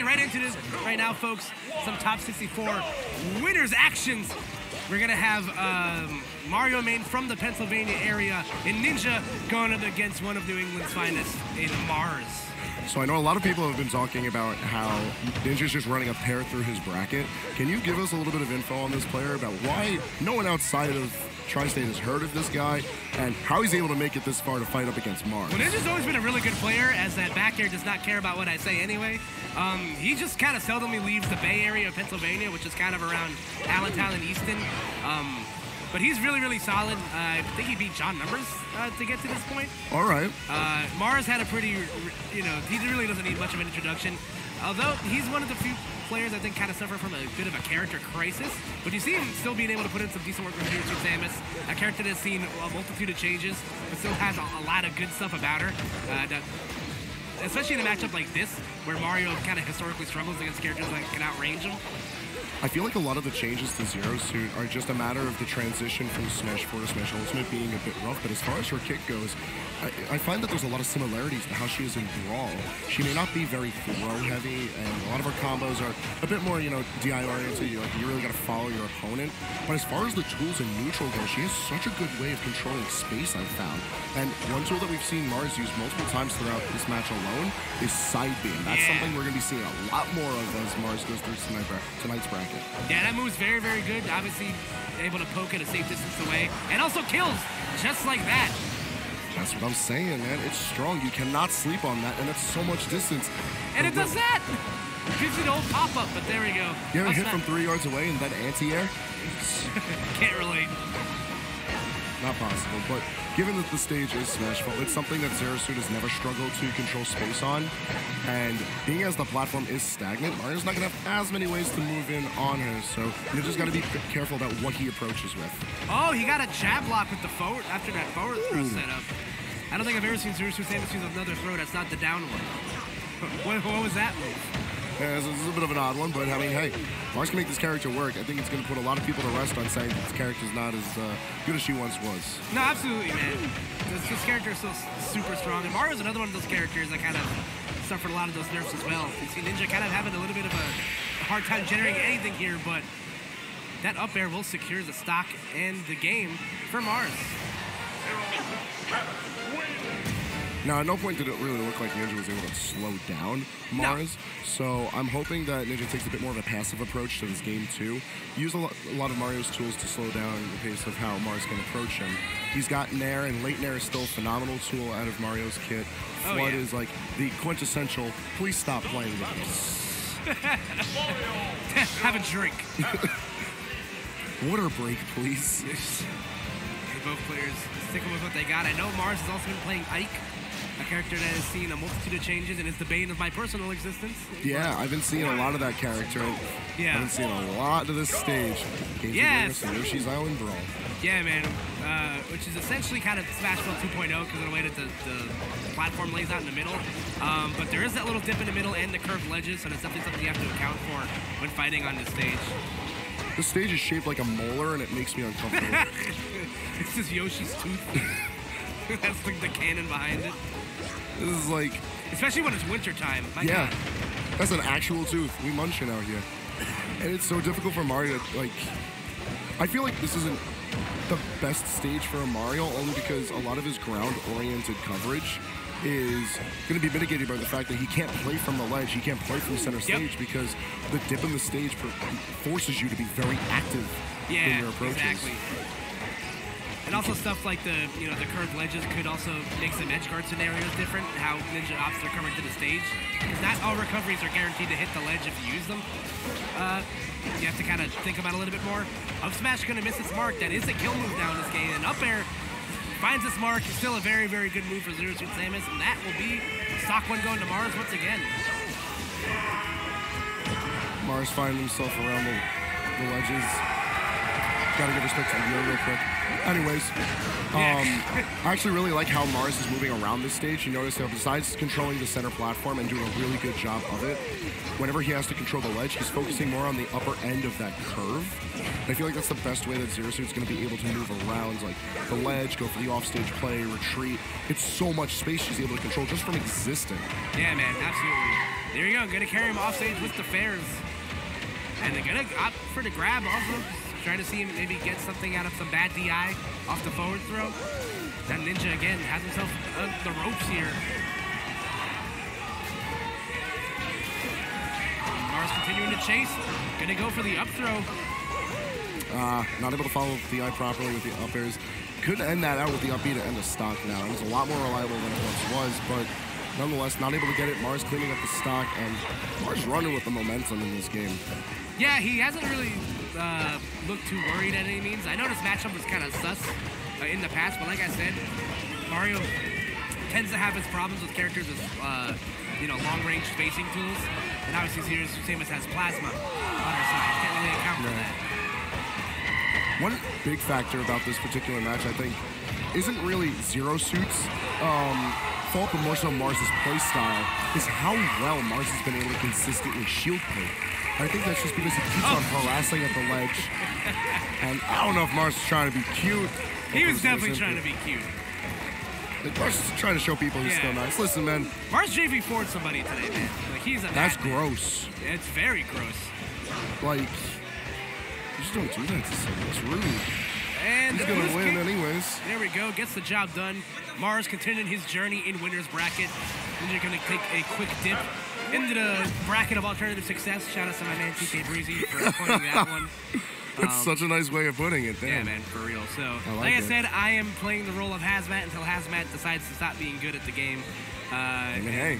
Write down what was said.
right into this right now, folks. Some top 64 winners actions. We're going to have Mario Main from the Pennsylvania area and Ninja going up against one of New England's finest in Mars. So I know a lot of people have been talking about how Ninja's just running a pair through his bracket. Can you give us a little bit of info on this player about why no one outside of Tri-State has heard of this guy and how he's able to make it this far to fight up against Mars? Well, Ninja's always been a really good player, as that back air does not care about what I say anyway. He just kind of seldomly leaves the Bay Area of Pennsylvania, which is kind of around Allentown and Easton. But he's really, really solid. I think he beat John Numbers to get to this point. All right. Mars had a pretty, he really doesn't need much of an introduction. Although he's one of the few players I think kind of suffer from a bit of a character crisis. But you see him still being able to put in some decent work with Samus, a character that's seen a multitude of changes, but still has a lot of good stuff about her. Especially in a matchup like this, where Mario kind of historically struggles against characters that can outrange him. I feel like a lot of the changes to Zero Suit are just a matter of the transition from Smash 4 to Smash Ultimate being a bit rough, but as far as her kick goes, I find that there's a lot of similarities to how she is in Brawl. She may not be very throw-heavy, and a lot of her combos are a bit more, DI-oriented. You really got to follow your opponent. But as far as the tools in neutral go, she has such a good way of controlling space, I've found. And one tool that we've seen Mars use multiple times throughout this match alone is Side Beam. That's something we're going to be seeing a lot more of as Mars goes through tonight's bracket. Yeah, that move's very, very good. Obviously, able to poke at a safe distance away, and also kills just like that. That's what I'm saying, man. It's strong. You cannot sleep on that, and it's so much distance. And it does that! Gives you an old pop-up, but there we go. You ever hit from 3 yards away and that anti-air? Can't relate. Not possible, but given that the stage is Smashville, it's something that Zero Suit has never struggled to control space on, and being as the platform is stagnant, Mario's not going to have as many ways to move in on her, so you just got to be careful about what he approaches with. Oh, he got a jab block with the forward, after that forward throw setup. I don't think I've ever seen Zero Suit use another throw that's not the down one. What was that move? Yeah, this is a bit of an odd one, but I mean, hey, Mars can make this character work. I think it's going to put a lot of people to rest on saying that this character's not as good as she once was. No, absolutely, man. This character is so super strong. And Mario's another one of those characters that kind of suffered a lot of those nerfs as well. You see Ninja kind of having a little bit of a hard time generating anything here, but that up air will secure the stock and the game for Mars. Now, at no point did it really look like Ninja was able to slow down Mars, so I'm hoping that Ninja takes a bit more of a passive approach to this game, too. Use a lot of Mario's tools to slow down the pace of how Mars can approach him. He's got Nair, and late Nair is still a phenomenal tool out of Mario's kit. Flood is like the quintessential, please stop playing the game. Have a drink. Water break, please. Both players sticking with what they got. I know Mars has also been playing Ike, a character that has seen a multitude of changes and is the bane of my personal existence. Yeah, I've been seeing a lot of that character. Yeah. I've been seeing a lot of this stage. Yes. Yoshi's Island Brawl. Yeah, man. Which is essentially kind of Smashville 2.0 because of the way that the platform lays out in the middle. But there is that little dip in the middle and the curved ledges, so that's definitely something you have to account for when fighting on this stage. The stage is shaped like a molar, and it makes me uncomfortable. It's just Yoshi's tooth. That's like the cannon behind it. This is like... Especially when it's wintertime. Yeah, that's an actual tooth. We munching out here. And it's so difficult for Mario to, like... I feel like this isn't the best stage for a Mario, only because a lot of his ground-oriented coverage is going to be mitigated by the fact that he can't play from the ledge, he can't play from center stage because the dip in the stage forces you to be very active in your approaches. Exactly. And also stuff like the curved ledges could also make some edge guard scenarios different, how Ninja opts their cover to the stage. Because not all recoveries are guaranteed to hit the ledge if you use them. You have to kind of think about it a little bit more. Up smash going to miss its mark. That is a kill move now in this game. And up air finds its mark. It's still a very, very good move for Zero Suit Samus. And that will be stock one going to Mars once again. Mars finding himself around the ledges. Gotta give respect to Leo real quick. Anyways, I actually really like how Mars is moving around this stage. You notice how besides controlling the center platform and doing a really good job of it, whenever he has to control the ledge, he's focusing more on the upper end of that curve. And I feel like that's the best way that Zero Suit's going to be able to move around, like the ledge, go for the offstage play, retreat. It's so much space she's able to control just from existing. Yeah, man, absolutely. There you go. Gonna carry him offstage with the fairs. And they're gonna opt for the grab also. Trying to see him maybe get something out of some bad DI off the forward throw. That Ninja again has himself the ropes here. Mars continuing to chase. Gonna go for the up throw. Not able to follow the eye properly with the up airs. Could end that out with the up B to end the stock now. It was a lot more reliable than it once was, but nonetheless, not able to get it. Mars cleaning up the stock, and Mars running with the momentum in this game. Yeah, he hasn't really looked too worried at any means. I noticed matchup was kind of sus in the past, but like I said, Mario tends to have his problems with characters with, long-range spacing tools. And obviously, Samus has Plasma on her side. Can't really account for that. One big factor about this particular match, I think, isn't really Zero Suit's fault, but more so Mars' play style, is how well Mars has been able to consistently shield play. I think that's just because he keeps on harassing at the ledge. And I don't know if Mars is trying to be cute. He was definitely trying to be cute. Like, Mars is trying to show people he's still nice. Listen, man. Mars JV forward somebody today, man. Like, he's a That's gross. It's very gross. Like, you just don't do that to someone. It's rude. And he's gonna win anyways. There we go. Gets the job done. Mars continuing his journey in winner's bracket. Ninja gonna take a quick dip into the bracket of alternative success. Shout out to my man TK Breezy for pointing that one. That's such a nice way of putting it. Damn. Yeah, man, for real. So, like I said, I am playing the role of Hazmat until Hazmat decides to stop being good at the game. I mean, hey.